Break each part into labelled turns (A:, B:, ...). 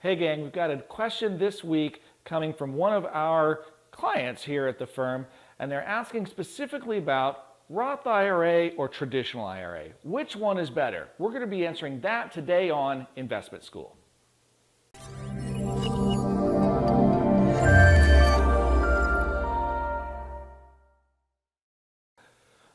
A: Hey gang, we've got a question this week coming from one of our clients here at the firm, and they're asking specifically about Roth IRA or traditional IRA. Which one is better? We're going to be answering that today on Investment School.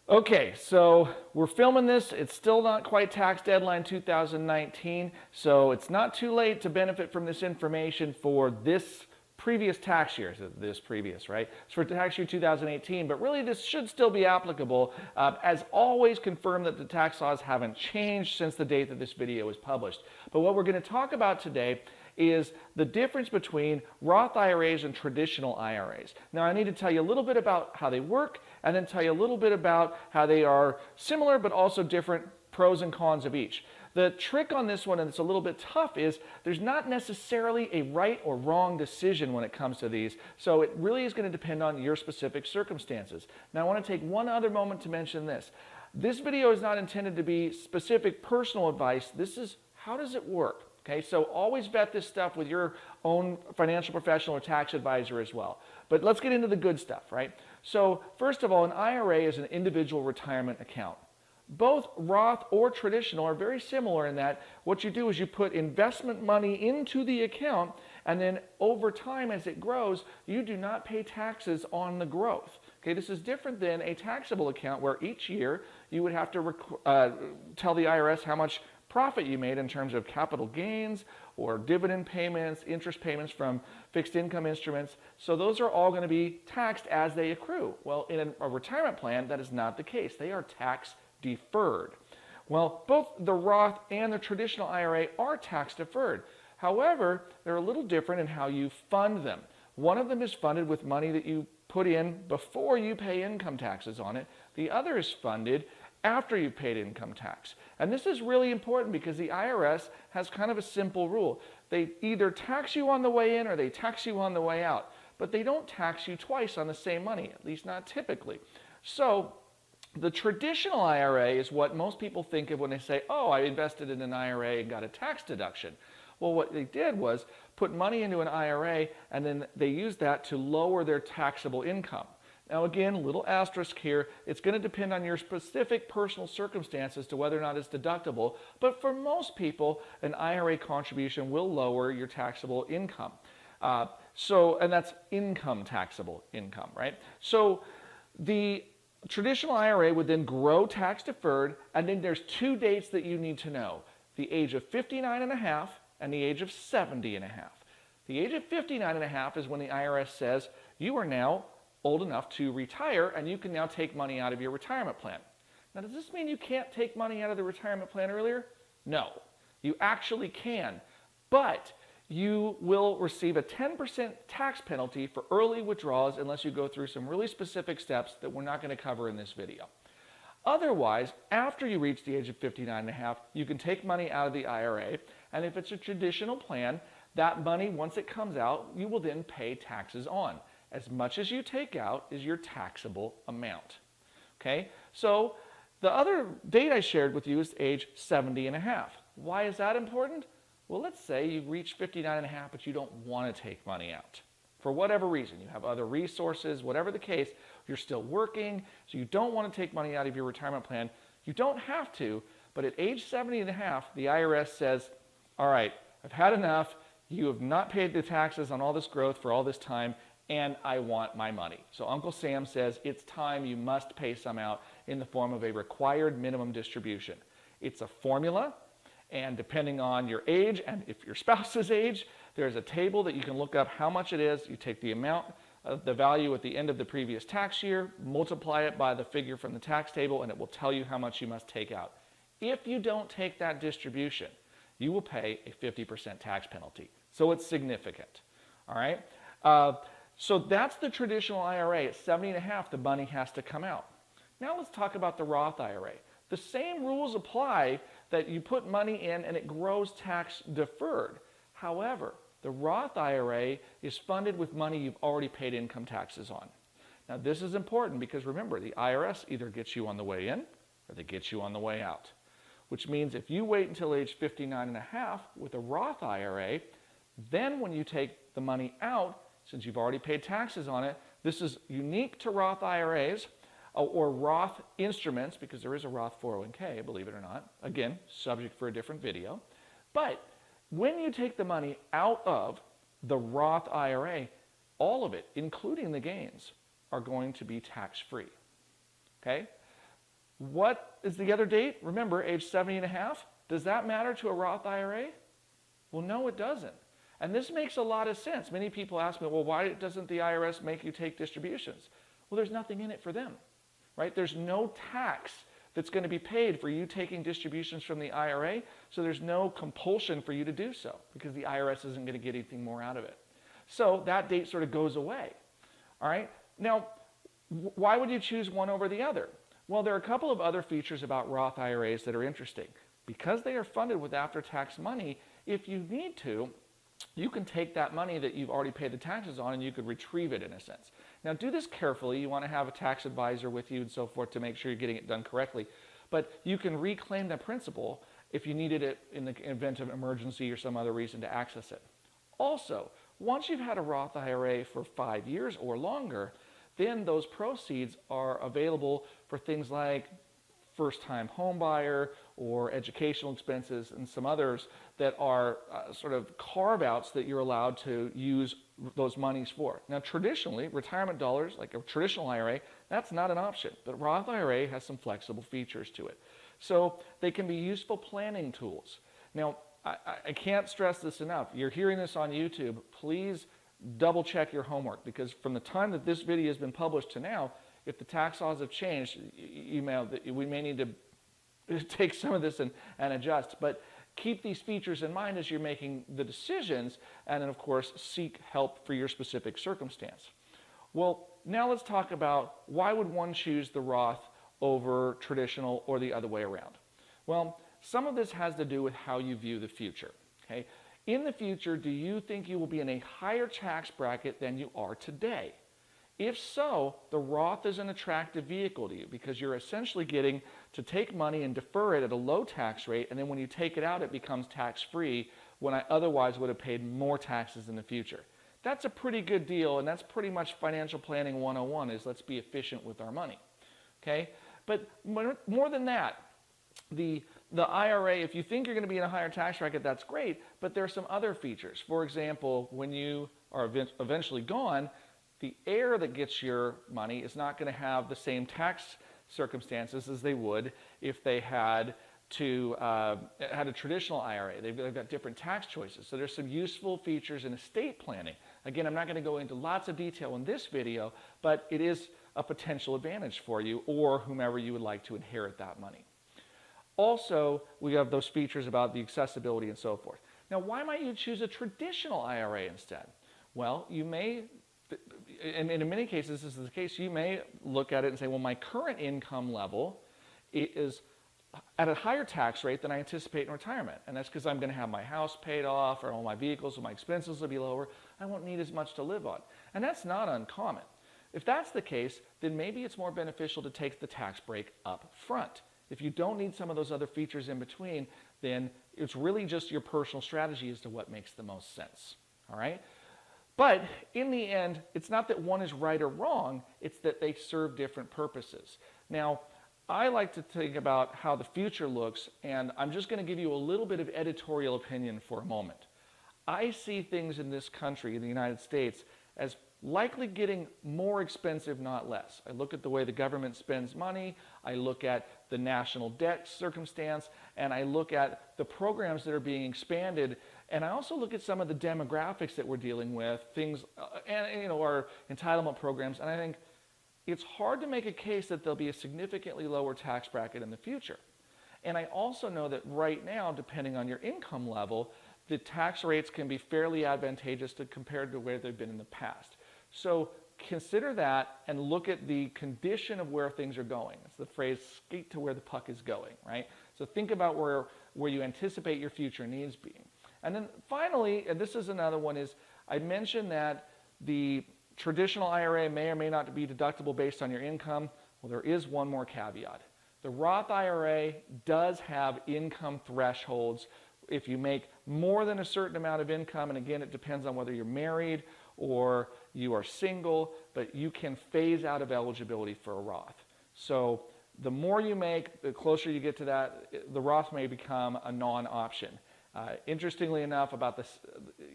A: Okay, so we're filming this. It's still not quite tax deadline 2019, so it's not too late to benefit from this information for this previous tax year. So this previous, right? It's for tax year 2018, but really this should still be applicable. As always, confirm that the tax laws haven't changed since the date that this video was published. But what we're going to talk about today is the difference between Roth IRAs and traditional IRAs. Now, I need to tell you a little bit about how they work, and then tell you a little bit about how they are similar but also different, pros and cons of each. The trick on this one, and it's a little bit tough, is there's not necessarily a right or wrong decision when it comes to these, so it really is going to depend on your specific circumstances. Now, I want to take one other moment to mention this. This video is not intended to be specific personal advice. This is how does it work? Okay, so always vet this stuff with your own financial professional or tax advisor as well. But let's get into the good stuff, right? So first of all, an IRA is an individual retirement account. Both Roth or traditional are very similar in that what you do is you put investment money into the account, and then over time as it grows, you do not pay taxes on the growth. Okay, this is different than a taxable account where each year you would have to tell the IRS how much profit you made in terms of capital gains or dividend payments, interest payments from fixed income instruments. So those are all going to be taxed as they accrue. Well, in a retirement plan, that is not the case. They are tax deferred. Well, both the Roth and the traditional IRA are tax deferred. However, they're a little different in how you fund them. One of them is funded with money that you put in before you pay income taxes on it. The other is funded after you've paid income tax. And this is really important because the IRS has kind of a simple rule. They either tax you on the way in or they tax you on the way out, but they don't tax you twice on the same money, at least not typically. So the traditional IRA is what most people think of when they say, oh, I invested in an IRA and got a tax deduction. Well, what they did was put money into an IRA and then they used that to lower their taxable income. Now again, little asterisk here, it's going to depend on your specific personal circumstances to whether or not it's deductible, but for most people, an IRA contribution will lower your taxable income. And that's income taxable income, right? So the traditional IRA would then grow tax deferred, and then there's two dates that you need to know: the age of 59 and a half and the age of 70 and a half. The age of 59 and a half is when the IRS says you are now old enough to retire and you can now take money out of your retirement plan. Now, does this mean you can't take money out of the retirement plan earlier? No, you actually can, but you will receive a 10% tax penalty for early withdrawals unless you go through some really specific steps that we're not going to cover in this video. Otherwise, after you reach the age of 59 and a half, you can take money out of the IRA, and if it's a traditional plan, that money, once it comes out, you will then pay taxes on. As much as you take out is your taxable amount. Okay, so the other date I shared with you is age 70 and a half. Why is that important? Well, let's say you reach 59 and a half, but you don't want to take money out. For whatever reason, you have other resources, whatever the case, you're still working, so you don't want to take money out of your retirement plan. You don't have to, but at age 70 and a half, the IRS says, all right, I've had enough. You have not paid the taxes on all this growth for all this time, and I want my money. So Uncle Sam says it's time, you must pay some out in the form of a required minimum distribution. It's a formula, and depending on your age and if your spouse's age, there's a table that you can look up how much it is. You take the amount of the value at the end of the previous tax year, multiply it by the figure from the tax table, and it will tell you how much you must take out. If you don't take that distribution, you will pay a 50% tax penalty. So it's significant, all right? So that's the traditional IRA. At 70 and a half, the money has to come out. Now let's talk about the Roth IRA. The same rules apply, that you put money in and it grows tax deferred. However, the Roth IRA is funded with money you've already paid income taxes on. Now this is important because remember, the IRS either gets you on the way in or they get you on the way out. Which means if you wait until age 59 and a half with a Roth IRA, Then when you take the money out, since you've already paid taxes on it, this is unique to Roth IRAs or Roth instruments, because there is a Roth 401k, believe it or not. Again, subject for a different video. But when you take the money out of the Roth IRA, all of it, including the gains, are going to be tax-free. Okay? What is the other date? Remember, age 70 and a half. Does that matter to a Roth IRA? Well, no, it doesn't. And this makes a lot of sense. Many people ask me, well, why doesn't the IRS make you take distributions? Well, there's nothing in it for them, right? There's no tax that's going to be paid for you taking distributions from the IRA, so there's no compulsion for you to do so because the IRS isn't going to get anything more out of it. So that date sort of goes away, all right? Now, why would you choose one over the other? Well, there are a couple of other features about Roth IRAs that are interesting. Because they are funded with after-tax money, if you need to, you can take that money that you've already paid the taxes on and you could retrieve it in a sense. Now do this carefully. You want to have a tax advisor with you and so forth to make sure you're getting it done correctly. But you can reclaim that principal if you needed it in the event of emergency or some other reason to access it. Also, once you've had a Roth IRA for 5 years or longer, then those proceeds are available for things like first-time home buyer or educational expenses and some others that are sort of carve-outs that you're allowed to use those monies for. Now, traditionally, retirement dollars, like a traditional IRA, that's not an option, but Roth IRA has some flexible features to it. So they can be useful planning tools. Now, I can't stress this enough. You're hearing this on YouTube. Please double check your homework, because from the time that this video has been published to now, if the tax laws have changed, we may need to take some of this and adjust. But keep these features in mind as you're making the decisions, and then, of course, seek help for your specific circumstance. Well, now let's talk about why would one choose the Roth over traditional or the other way around. Well, some of this has to do with how you view the future. Okay? In the future, do you think you will be in a higher tax bracket than you are today? If so, the Roth is an attractive vehicle to you because you're essentially getting to take money and defer it at a low tax rate, and then when you take it out, it becomes tax-free when I otherwise would have paid more taxes in the future. That's a pretty good deal, and that's pretty much financial planning 101 is let's be efficient with our money. Okay? But more than that, the IRA, if you think you're going to be in a higher tax bracket, that's great, but there are some other features. For example, when you are eventually gone, the heir that gets your money is not going to have the same tax circumstances as they would if they had a traditional IRA. They've got different tax choices. So there's some useful features in estate planning. Again, I'm not going to go into lots of detail in this video, but it is a potential advantage for you or whomever you would like to inherit that money. Also, we have those features about the accessibility and so forth. Now, why might you choose a traditional IRA instead? Well, you may, and in many cases this is the case, you may look at it and say, well, my current income level is at a higher tax rate than I anticipate in retirement. And that's because I'm going to have my house paid off or all my vehicles, so my expenses will be lower. I won't need as much to live on. And that's not uncommon. If that's the case, then maybe it's more beneficial to take the tax break up front. If you don't need some of those other features in between, then it's really just your personal strategy as to what makes the most sense. All right? But in the end, it's not that one is right or wrong, it's that they serve different purposes. Now, I like to think about how the future looks, and I'm just going to give you a little bit of editorial opinion for a moment. I see things in this country, in the United States, as likely getting more expensive, not less. I look at the way the government spends money, I look at the national debt circumstance, and I look at the programs that are being expanded, and I also look at some of the demographics that we're dealing with, things, and our entitlement programs, and I think it's hard to make a case that there'll be a significantly lower tax bracket in the future. And I also know that right now, depending on your income level, the tax rates can be fairly advantageous compared to where they've been in the past. So consider that and look at the condition of where things are going. It's the phrase, skate to where the puck is going, right? So think about where you anticipate your future needs being. And then finally, and this is another one, is I mentioned that the traditional IRA may or may not be deductible based on your income. Well, there is one more caveat. The Roth IRA does have income thresholds if you make more than a certain amount of income, and again, it depends on whether you're married or you are single, but you can phase out of eligibility for a Roth. So the more you make, the closer you get to that, the Roth may become a non-option. Interestingly enough, about this,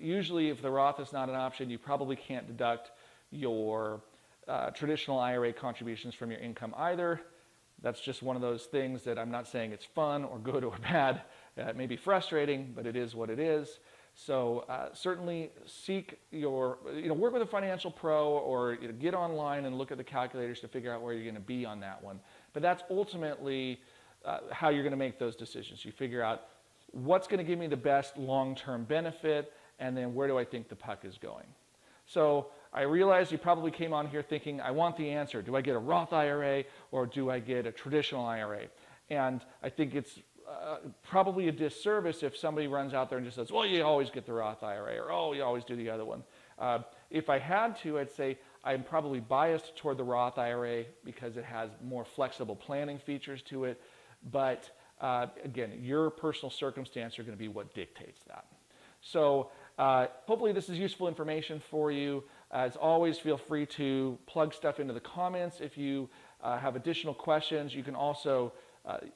A: usually if the Roth is not an option, you probably can't deduct your traditional IRA contributions from your income either. That's just one of those things that I'm not saying it's fun or good or bad. It may be frustrating, but it is what it is. So certainly seek your, work with a financial pro, or get online and look at the calculators to figure out where you're going to be on that one. But that's ultimately how you're going to make those decisions. You figure out what's going to give me the best long-term benefit, and then where do I think the puck is going. So I realize you probably came on here thinking, I want the answer. Do I get a Roth IRA or do I get a traditional IRA? And I think it's probably a disservice if somebody runs out there and just says, well, you always get the Roth IRA, or oh, you always do the other one. If I had to, I'd say I'm probably biased toward the Roth IRA because it has more flexible planning features to it. But again, your personal circumstance are going to be what dictates that. So hopefully this is useful information for you. As always, feel free to plug stuff into the comments. If you have additional questions, you can also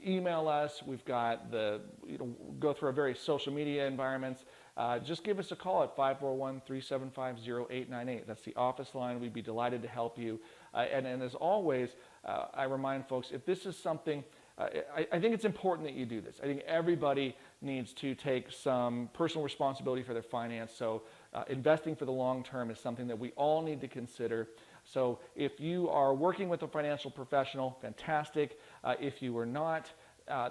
A: email us. We've got go through our various social media environments. Just give us a call at 541-375-0898. That's the office line. We'd be delighted to help you. And as always, I remind folks, if this is something, I think it's important that you do this. I think everybody needs to take some personal responsibility for their finance. So investing for the long term is something that we all need to consider. So if you are working with a financial professional, fantastic. If you are not,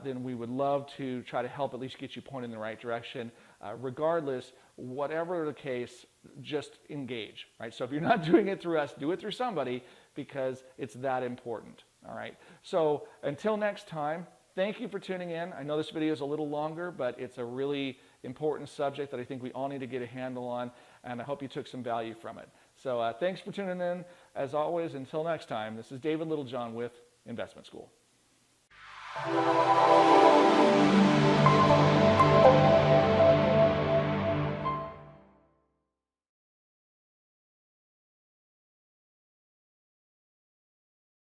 A: then we would love to try to help at least get you pointed in the right direction. Regardless, whatever the case, just engage, right? So if you're not doing it through us, do it through somebody, because it's that important, all right? So until next time, thank you for tuning in. I know this video is a little longer, but it's a really important subject that I think we all need to get a handle on, and I hope you took some value from it. So thanks for tuning in. As always, until next time, this is David Littlejohn with Investment School.